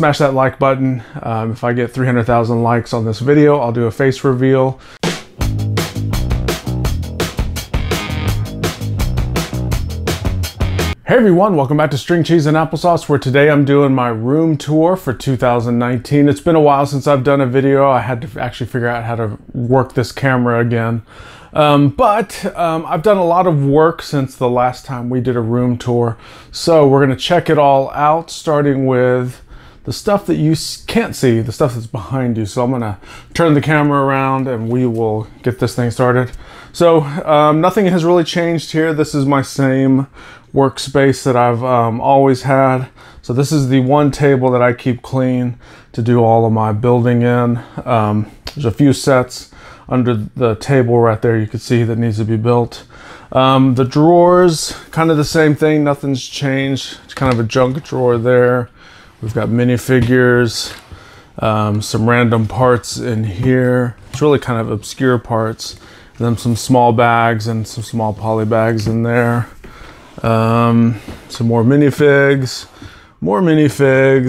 Smash that like button. If I get 300,000 likes on this video, I'll do a face reveal. Hey everyone, welcome back to String Cheese and Applesauce, where today I'm doing my room tour for 2019. It's been a while since I've done a video. I had to actually figure out how to work this camera again. But I've done a lot of work since the last time we did a room tour. So we're gonna check it all out, starting with the stuff that you can't see, the stuff that's behind you. So I'm gonna turn the camera around and we will get this thing started. So nothing has really changed here. This is my same workspace that I've always had. So this is the one table that I keep clean to do all of my building in. There's a few sets under the table right there you can see that needs to be built. The drawers, kind of the same thing, nothing's changed. It's kind of a junk drawer there. We've got minifigures, some random parts in here. It's really kind of obscure parts. And then some small bags and some small poly bags in there. Some more minifigs,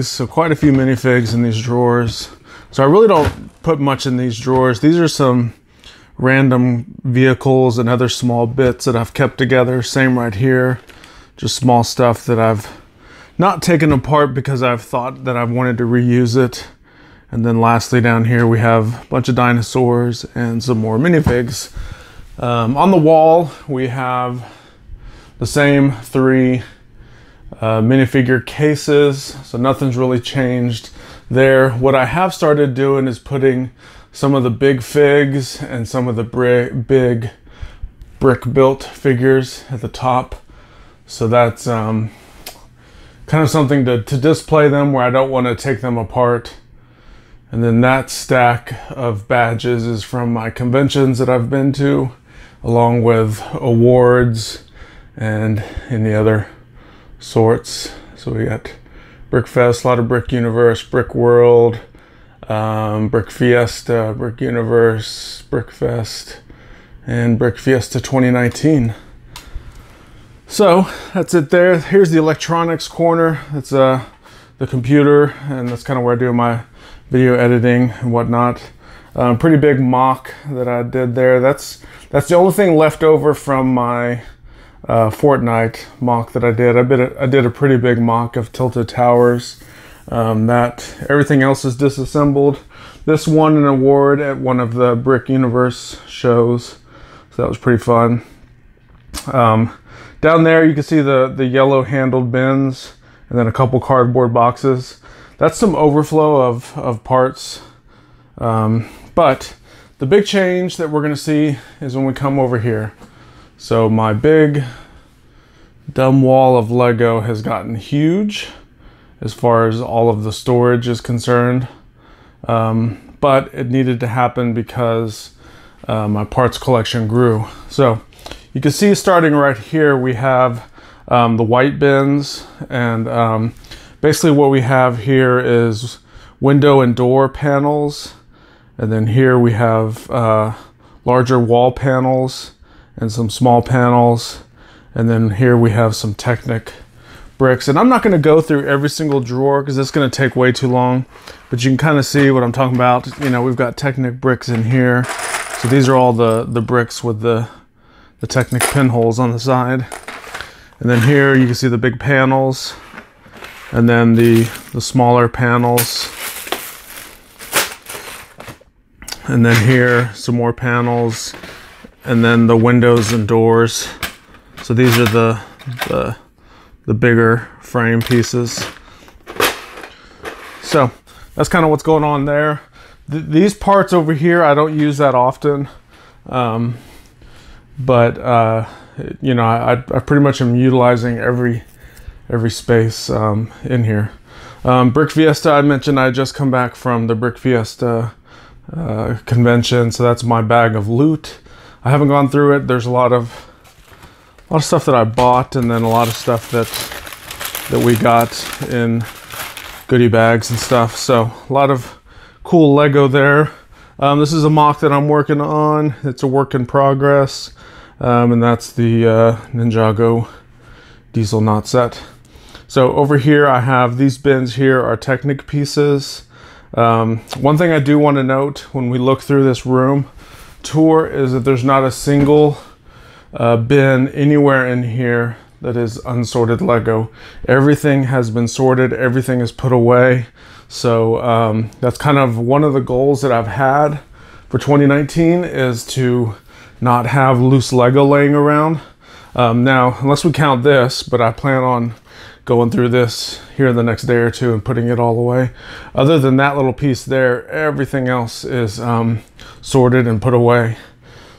so quite a few minifigs in these drawers. So I really don't put much in these drawers. These are some random vehicles and other small bits that I've kept together. Same right here, just small stuff that I've not taken apart because I've thought that I've wanted to reuse it. And then lastly down here we have a bunch of dinosaurs and some more minifigs. On the wall we have the same three minifigure cases, so nothing's really changed there. What I have started doing is putting some of the big figs and some of the big brick built figures at the top. So that's kind of something to display them where I don't want to take them apart. And then that stack of badges is from my conventions that I've been to, along with awards and any other sorts. So we got Brickfest, a lot of Brick Universe, Brick World, Brick Fiesta, Brick Universe, Brickfest, and Brick Fiesta 2019. So that's it there. Here's the electronics corner. That's the computer, and that's kind of where I do my video editing and whatnot. Pretty big mock that I did there. That's the only thing left over from my Fortnite mock that I did. I did a pretty big mock of Tilted Towers. That everything else is disassembled. This won an award at one of the Brick Universe shows, so that was pretty fun. Down there you can see the yellow handled bins and then a couple cardboard boxes. That's some overflow of parts. But the big change that we're going to see is when we come over here. So my big dumb wall of Lego has gotten huge as far as all of the storage is concerned. But it needed to happen because my parts collection grew. So you can see starting right here we have the white bins, and basically what we have here is window and door panels, and then here we have larger wall panels and some small panels, and then here we have some Technic bricks. And I'm not going to go through every single drawer because it's going to take way too long, but you can kind of see what I'm talking about. You know, we've got Technic bricks in here, so these are all the bricks with the Technic pinholes on the side. And then here you can see the big panels, and then the smaller panels. And then here, some more panels, and then the windows and doors. So these are the bigger frame pieces. So that's kind of what's going on there. These parts over here, I don't use that often. But you know, I pretty much am utilizing every space in here. Brick Fiesta, I mentioned I just come back from the Brick Fiesta convention, so that's my bag of loot. I haven't gone through it. There's a lot of stuff that I bought, and then a lot of stuff that we got in goodie bags and stuff. So a lot of cool Lego there. This is a mock that I'm working on. It's a work in progress, and that's the Ninjago diesel knot set. So over here I have these bins here are Technic pieces. One thing I do want to note when we look through this room tour is that there's not a single bin anywhere in here that is unsorted Lego. Everything has been sorted, everything is put away. So that's kind of one of the goals that I've had for 2019 is to not have loose Lego laying around. Now, unless we count this, but I plan on going through this here in the next day or two and putting it all away. Other than that little piece there, everything else is sorted and put away.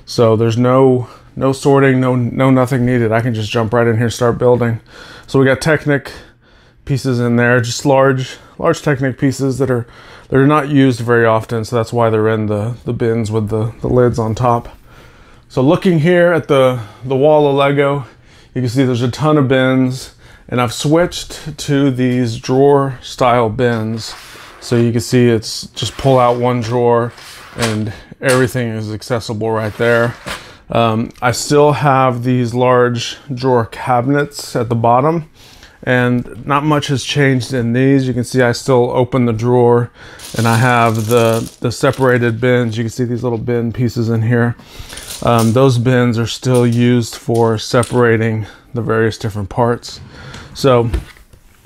So there's no sorting, no nothing needed. I can just jump right in here and start building. So we got Technic pieces in there, just large Technic pieces that are not used very often, so that's why they're in the bins with the lids on top. So looking here at the wall of Lego, you can see there's a ton of bins, and I've switched to these drawer style bins. So you can see it's just pull out one drawer and everything is accessible right there. I still have these large drawer cabinets at the bottom, and not much has changed in these. You can see I still open the drawer, and I have the separated bins. You can see these little bin pieces in here. Those bins are still used for separating the various different parts. So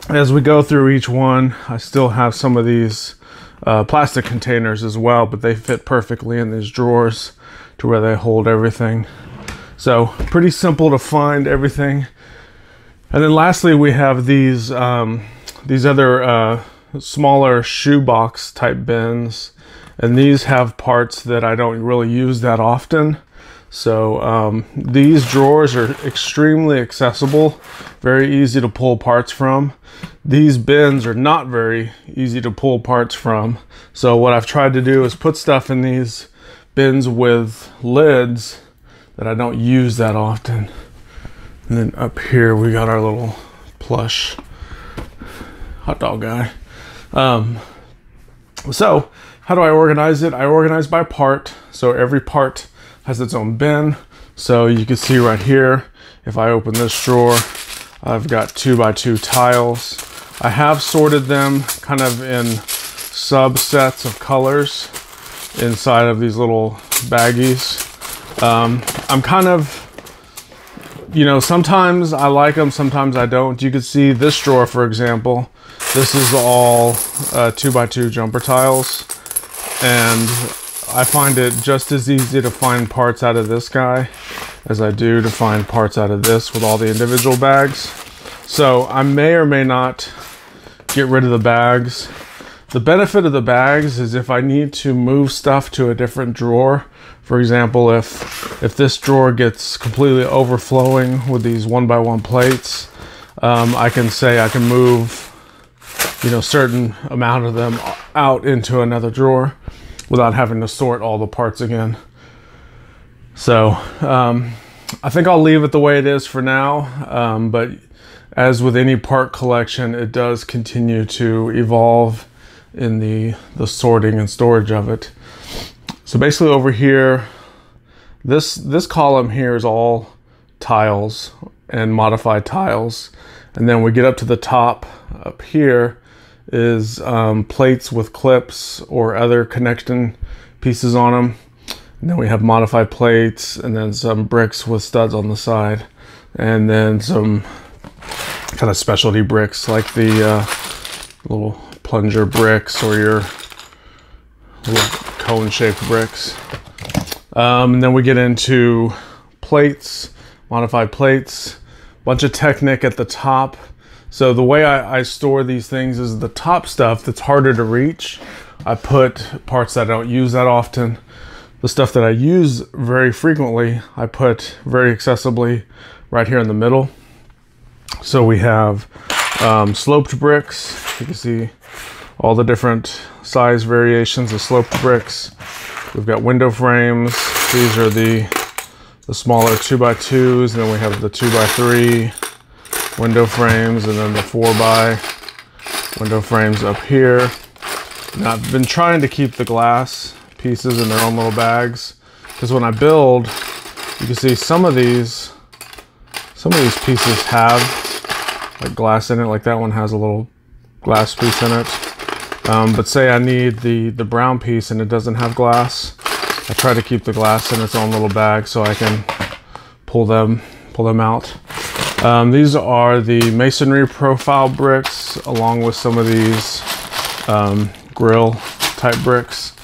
as we go through each one, I still have some of these plastic containers as well, but they fit perfectly in these drawers to where they hold everything. So pretty simple to find everything. And then lastly, we have these other smaller shoebox type bins, and these have parts that I don't really use that often. So these drawers are extremely accessible, very easy to pull parts from. These bins are not very easy to pull parts from. So what I've tried to do is put stuff in these bins with lids that I don't use that often. And then up here we got our little plush hot dog guy. So how do I organize it? I organize by part. So every part has its own bin. So you can see right here, if I open this drawer, I've got 2x2 tiles. I have sorted them kind of in subsets of colors inside of these little baggies. I'm kind of, you know, sometimes I like them, sometimes I don't. You can see this drawer, for example. This is all 2x2 jumper tiles, and I find it just as easy to find parts out of this guy as I do to find parts out of this with all the individual bags. So I may or may not get rid of the bags. The benefit of the bags is if I need to move stuff to a different drawer, for example, if this drawer gets completely overflowing with these 1x1 plates, I can say I can move, you know, certain amount of them out into another drawer without having to sort all the parts again. So I think I'll leave it the way it is for now, but as with any part collection, it does continue to evolve in the sorting and storage of it. So basically over here, this column here is all tiles and modified tiles, and then we get up to the top up here is plates with clips or other connection pieces on them. And then we have modified plates, and then some bricks with studs on the side, and then some kind of specialty bricks like the little plunger bricks or your little cone-shaped bricks. And then we get into plates, modified plates, bunch of Technic at the top. So the way I store these things is the top stuff that's harder to reach, I put parts that I don't use that often. The stuff that I use very frequently, I put very accessibly right here in the middle. So we have sloped bricks. You can see all the different size variations of sloped bricks. We've got window frames. These are the smaller 2x2s, and then we have the 2x3 window frames, and then the 4x window frames up here. Now I've been trying to keep the glass pieces in their own little bags, because when I build, you can see some of these pieces have like glass in it, like that one has a little glass piece in it. But say I need the brown piece and it doesn't have glass, I try to keep the glass in its own little bag so I can pull them out. These are the Masonry profile bricks, along with some of these grill type bricks.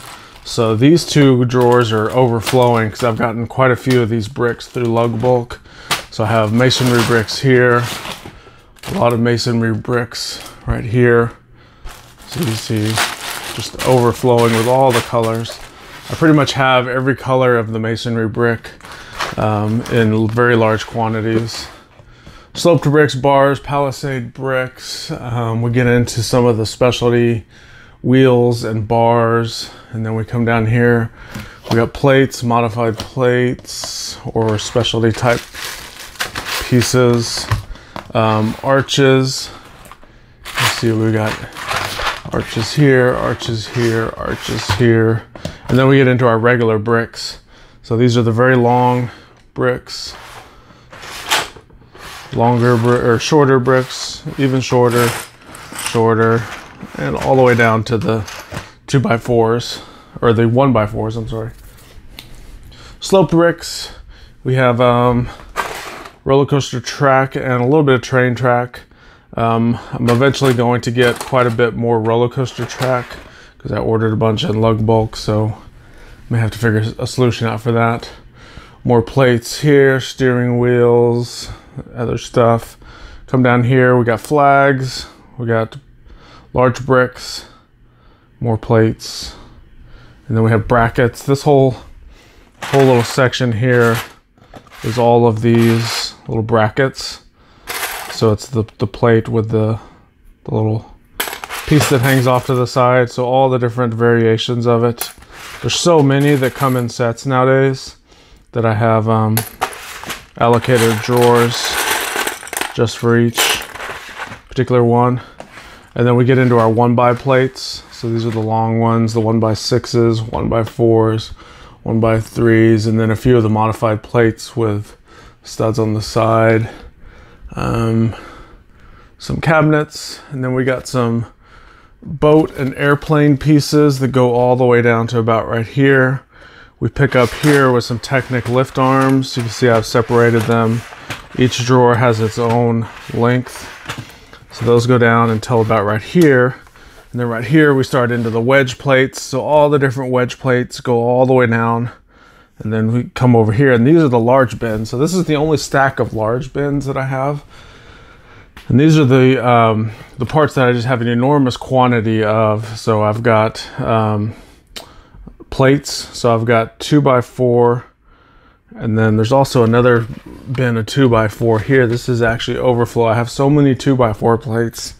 So these two drawers are overflowing because I've gotten quite a few of these bricks through lug bulk. So I have masonry bricks here, a lot of masonry bricks right here. So you see just overflowing with all the colors. I pretty much have every color of the masonry brick in very large quantities. Sloped bricks, bars, palisade bricks. We get into some of the specialty wheels and bars, and then we come down here. We got plates, modified plates, or specialty type pieces. Arches. You see we got arches here, arches here, arches here. And then we get into our regular bricks. So these are the very long bricks. Longer or shorter bricks, even shorter, and all the way down to the 2x4s, or the 1x4s, I'm sorry. Sloped bricks, we have roller coaster track and a little bit of train track. I'm eventually going to get quite a bit more roller coaster track because I ordered a bunch in lug bulk, so I may have to figure a solution out for that. More plates here, steering wheels, other stuff. Come down here, we got flags, we got large bricks, more plates, and then we have brackets. This whole little section here is all of these little brackets. So it's the plate with the little piece that hangs off to the side. So all the different variations of it. There's so many that come in sets nowadays that I have allocated drawers just for each particular one. And then we get into our 1x plates. So these are the long ones, the 1x6s, 1x4s, 1x3s, and then a few of the modified plates with studs on the side. Some cabinets, and then we got some boat and airplane pieces that go all the way down to about right here. We pick up here with some Technic lift arms. You can see I've separated them. Each drawer has its own length. So those go down until about right here. And then right here we start into the wedge plates. So all the different wedge plates go all the way down. And then we come over here, and these are the large bins. So this is the only stack of large bins that I have. And these are the parts that I just have an enormous quantity of. So I've got plates. So I've got 2x4, and then there's also another bin of 2x4 here. This is actually overflow. I have so many 2x4 plates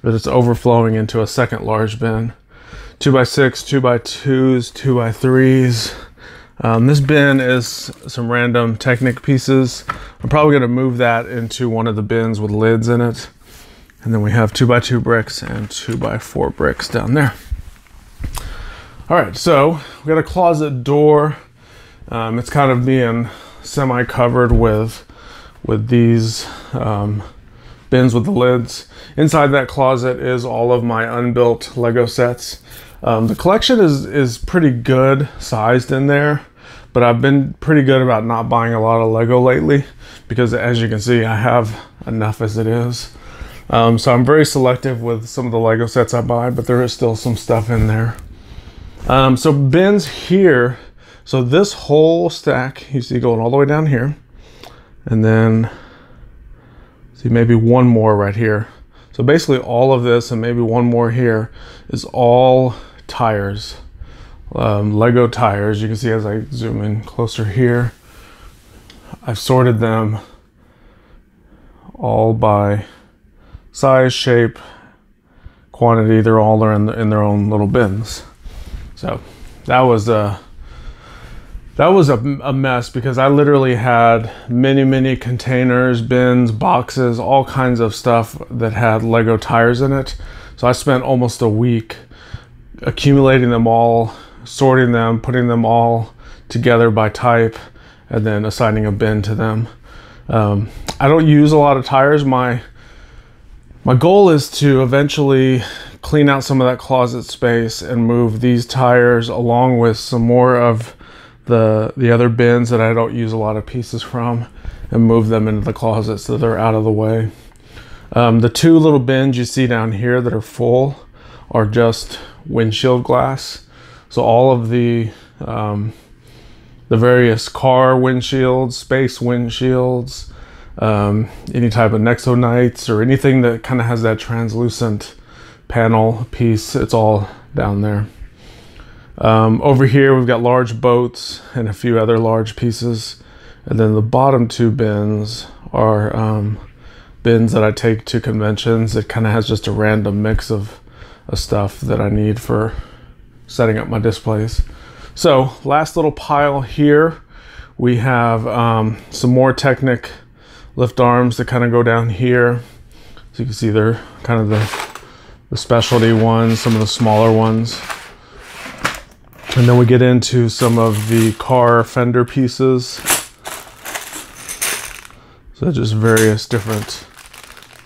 that it's overflowing into a second large bin. 2x6, 2x2s, 2x3s. This bin is some random Technic pieces. I'm probably going to move that into one of the bins with lids in it. And then we have 2x2 bricks and 2x4 bricks down there. All right, so we got a closet door. It's kind of being semi-covered with these bins with the lids. Inside that closet is all of my unbuilt Lego sets. The collection is pretty good sized in there, but I've been pretty good about not buying a lot of Lego lately because, as you can see, I have enough as it is. So I'm very selective with some of the Lego sets I buy, but there is still some stuff in there. So bins here. So this whole stack, you see going all the way down here, and then see maybe one more right here. So basically all of this and maybe one more here is all tires, Lego tires. You can see as I zoom in closer here, I've sorted them all by size, shape, quantity. They're all in their own little bins. So that was a mess because I literally had many containers, bins, boxes, all kinds of stuff that had Lego tires in it. So I spent almost a week accumulating them all, sorting them, putting them all together by type, and then assigning a bin to them. I don't use a lot of tires. My My goal is to eventually clean out some of that closet space and move these tires along with some more of the other bins that I don't use a lot of pieces from, and move them into the closet so they're out of the way. The two little bins you see down here that are full are just windshield glass. So all of the various car windshields, space windshields, any type of Nexonites or anything that kind of has that translucent panel piece, it's all down there. Over here we've got large boats and a few other large pieces, and then the bottom two bins are bins that I take to conventions. It kind of has just a random mix of stuff that I need for setting up my displays. So last little pile here, we have some more Technic lift arms that kind of go down here. So you can see they're kind of the specialty ones, some of the smaller ones. And then we get into some of the car fender pieces. So just various different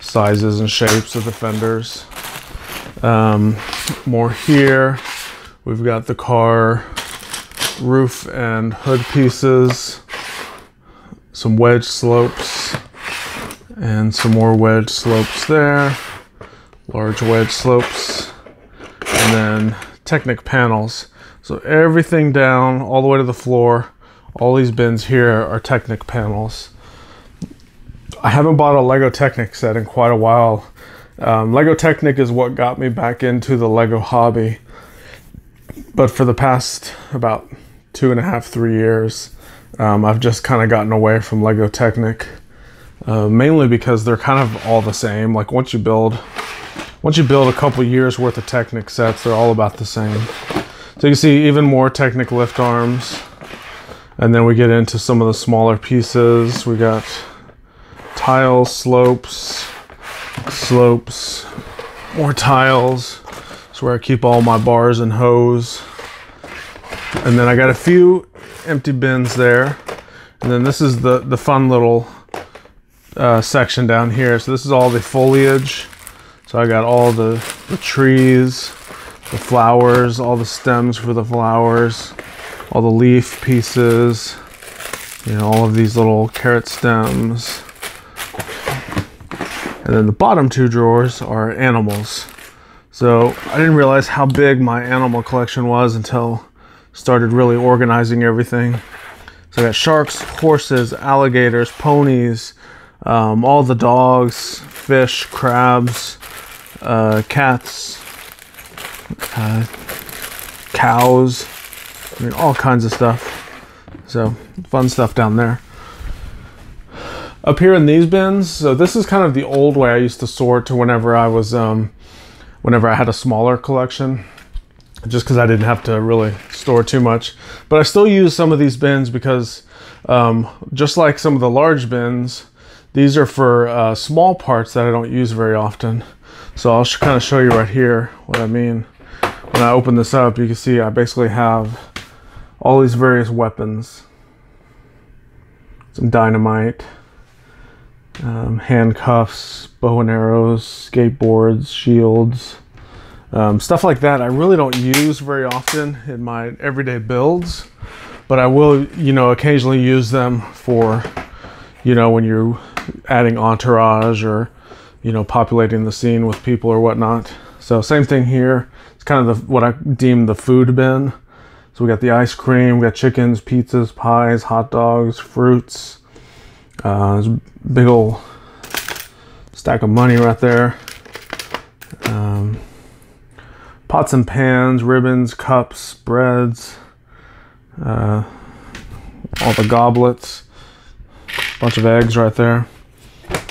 sizes and shapes of the fenders. More here, we've got the car roof and hood pieces, some wedge slopes, and some more wedge slopes there, large wedge slopes, and then Technic panels. So everything down all the way to the floor, all these bins here are Technic panels. I haven't bought a Lego Technic set in quite a while. Lego Technic is what got me back into the Lego hobby. But for the past about 2.5, 3 years, I've just kind of gotten away from Lego Technic. Mainly because they're kind of all the same. Like once you build a couple years worth of Technic sets, they're all about the same. So you can see even more Technic lift arms. And then we get into some of the smaller pieces. We got tile slopes, more tiles. That's where I keep all my bars and hose. And then I got a few empty bins there. And then this is the fun little section down here. So this is all the foliage. So I got all the trees, the flowers, all the stems for the flowers, all the leaf pieces, you know, all of these little carrot stems. And then the bottom two drawers are animals. So I didn't realize how big my animal collection was until I started really organizing everything. So I got sharks, horses, alligators, ponies, all the dogs, fish, crabs, cats, cows, I mean all kinds of stuff. So fun stuff down there. Up here in these bins, so this is kind of the old way I used to sort to whenever I was whenever I had a smaller collection, just because I didn't have to really store too much. But I still use some of these bins because just like some of the large bins, these are for small parts that I don't use very often. So I'll kind of show you right here what I mean. When I open this up, you can see I basically have all these various weapons. Some dynamite, handcuffs, bow and arrows, skateboards, shields, stuff like that. I really don't use very often in my everyday builds, but I will, you know, occasionally use them for, you know, when you're adding entourage or, you know, populating the scene with people or whatnot. So same thing here. It's kind of what I deem the food bin. So we got the ice cream, we got chickens, pizzas, pies, hot dogs, fruits. There's a big old stack of money right there. Pots and pans, ribbons, cups, breads, all the goblets, bunch of eggs right there.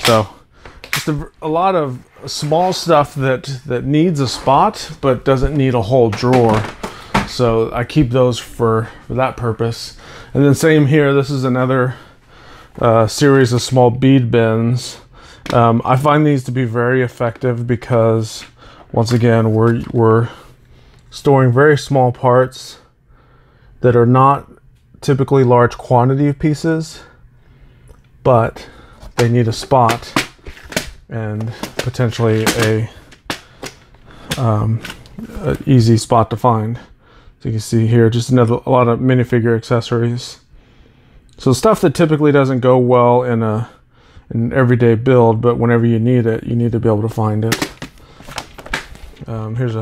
So just a lot of small stuff that needs a spot but doesn't need a whole drawer. So I keep those for that purpose. And then same here, this is another series of small bead bins. I find these to be very effective because once again we're storing very small parts that are not typically large quantity of pieces, but they need a spot. and potentially a easy spot to find. So you can see here, just a lot of minifigure accessories. So stuff that typically doesn't go well in an everyday build, but whenever you need it, you need to be able to find it. Here's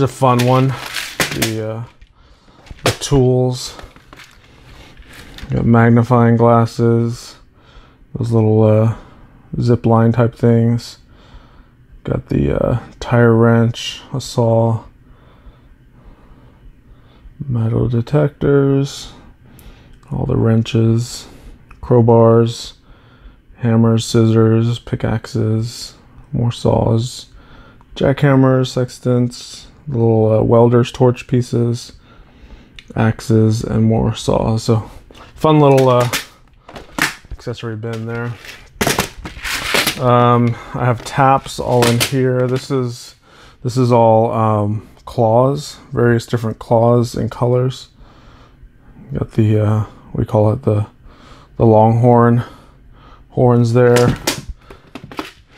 a fun one. The tools. Got magnifying glasses. Those little zip line type things. Got the tire wrench, a saw, metal detectors, all the wrenches, crowbars, hammers, scissors, pickaxes, more saws, jackhammers, sextants, little welders, torch pieces, axes, and more saws. So fun little accessory bin there. I have taps all in here. This is all claws, various different claws and colors. Got the we call it the longhorn horns there,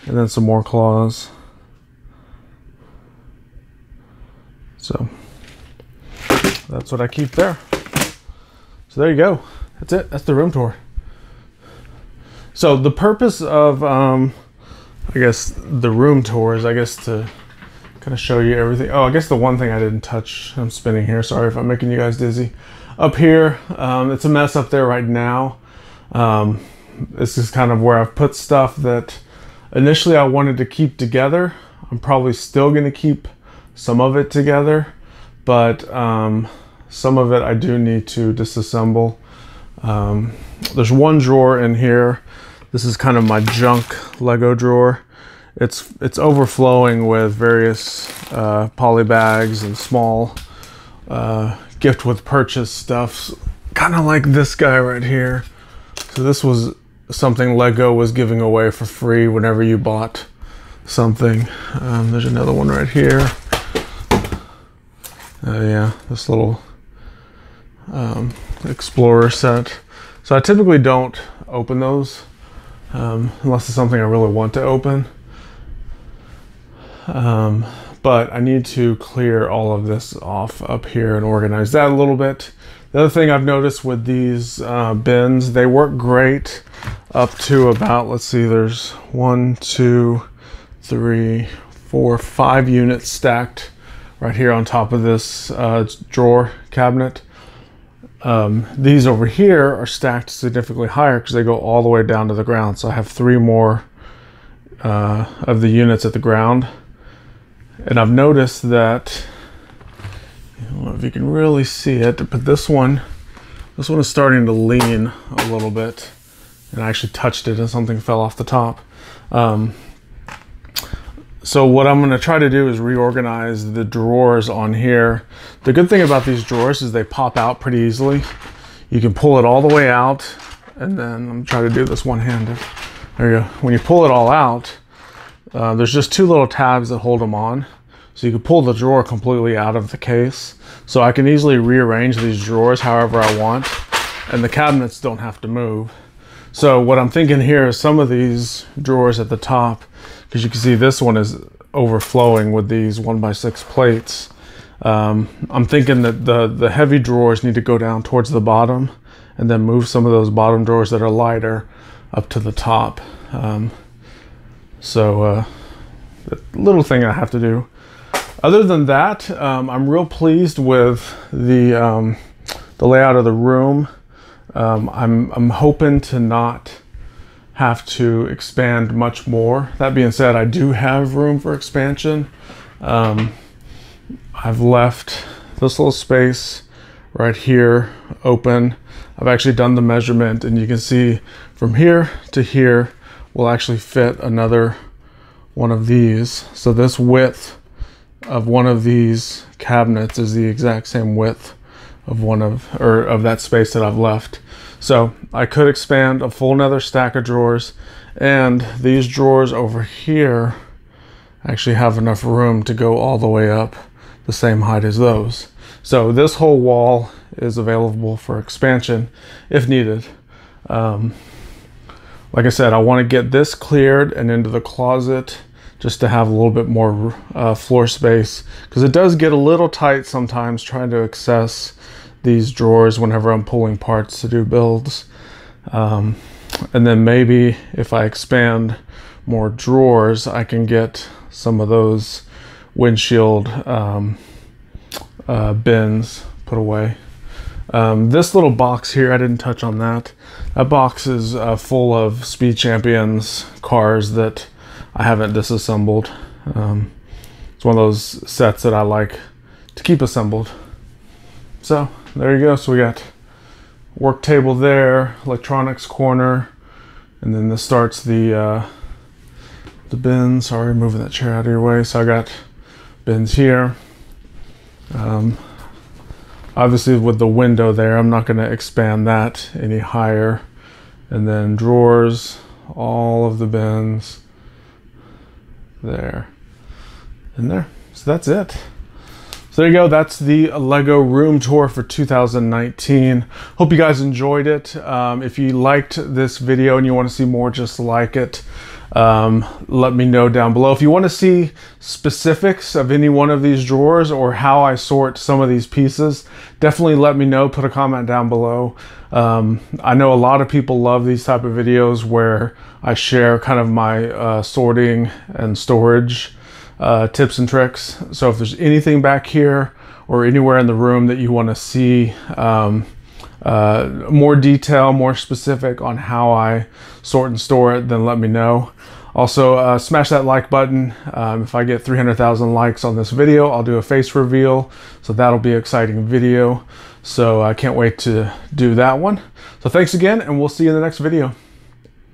and then some more claws. So that's what I keep there. So there you go. That's it. That's the room tour. So the purpose of I guess the room tour is, I guess, to kind of show you everything. Oh, I guess the one thing I didn't touch, I'm spinning here, sorry if I'm making you guys dizzy. Up here, it's a mess up there right now. This is kind of where I've put stuff that initially I wanted to keep together. I'm probably still going to keep some of it together, but some of it I do need to disassemble. There's one drawer in here. This is kind of my junk Lego drawer. It's overflowing with various poly bags and small gift with purchase stuff, kind of like this guy right here. So this was something Lego was giving away for free whenever you bought something. There's another one right here. Yeah, this little Explorer set. So I typically don't open those unless it's something I really want to open. But I need to clear all of this off up here and organize that a little bit. The other thing I've noticed with these bins, they work great up to about, let's see, there's 1, 2, 3, 4, 5 units stacked right here on top of this drawer cabinet. These over here are stacked significantly higher because they go all the way down to the ground. So I have 3 more of the units at the ground. And I've noticed that, I don't know if you can really see it, but this one is starting to lean a little bit. And I actually touched it and something fell off the top. So what I'm going to try to do is reorganize the drawers on here. The good thing about these drawers is they pop out pretty easily. You can pull it all the way out, and then I'm trying to do this one-handed. There you go. When you pull it all out, there's just 2 little tabs that hold them on. So you can pull the drawer completely out of the case. So I can easily rearrange these drawers however I want, and the cabinets don't have to move. So what I'm thinking here is some of these drawers at the top, because you can see this one is overflowing with these 1x6 plates. I'm thinking that the heavy drawers need to go down towards the bottom, and then move some of those bottom drawers that are lighter up to the top. The little thing I have to do. Other than that, I'm real pleased with the layout of the room. I'm hoping to not have to expand much more. That being said, I do have room for expansion. I've left this little space right here open. I've actually done the measurement, and you can see from here to here will actually fit another one of these. So this width of one of these cabinets is the exact same width of of that space that I've left. So I could expand a full another stack of drawers, and these drawers over here actually have enough room to go all the way up the same height as those. So this whole wall is available for expansion if needed. like I said, I want to get this cleared and into the closet just to have a little bit more floor space, because it does get a little tight sometimes trying to access these drawers whenever I'm pulling parts to do builds. And then maybe if I expand more drawers, I can get some of those windshield bins put away. This little box here, I didn't touch on that. That box is full of Speed Champions cars that I haven't disassembled. It's one of those sets that I like to keep assembled. So there you go. So we got work table there, electronics corner, and then this starts the bins. Sorry, moving that chair out of your way. So I got bins here. Obviously with the window there, I'm not going to expand that any higher. And then drawers, all of the bins there and there. So that's it. So there you go. That's the Lego room tour for 2019. Hope you guys enjoyed it. If you liked this video and you want to see more just like it, let me know down below. If you want to see specifics of any one of these drawers or how I sort some of these pieces, definitely let me know. Put a comment down below. I know a lot of people love these type of videos where I share kind of my sorting and storage tips and tricks. So if there's anything back here or anywhere in the room that you want to see more detail, more specific on how I sort and store it, then let me know. Also, smash that like button. If I get 300,000 likes on this video, I'll do a face reveal. So that'll be an exciting video. So I can't wait to do that one. So thanks again, and we'll see you in the next video.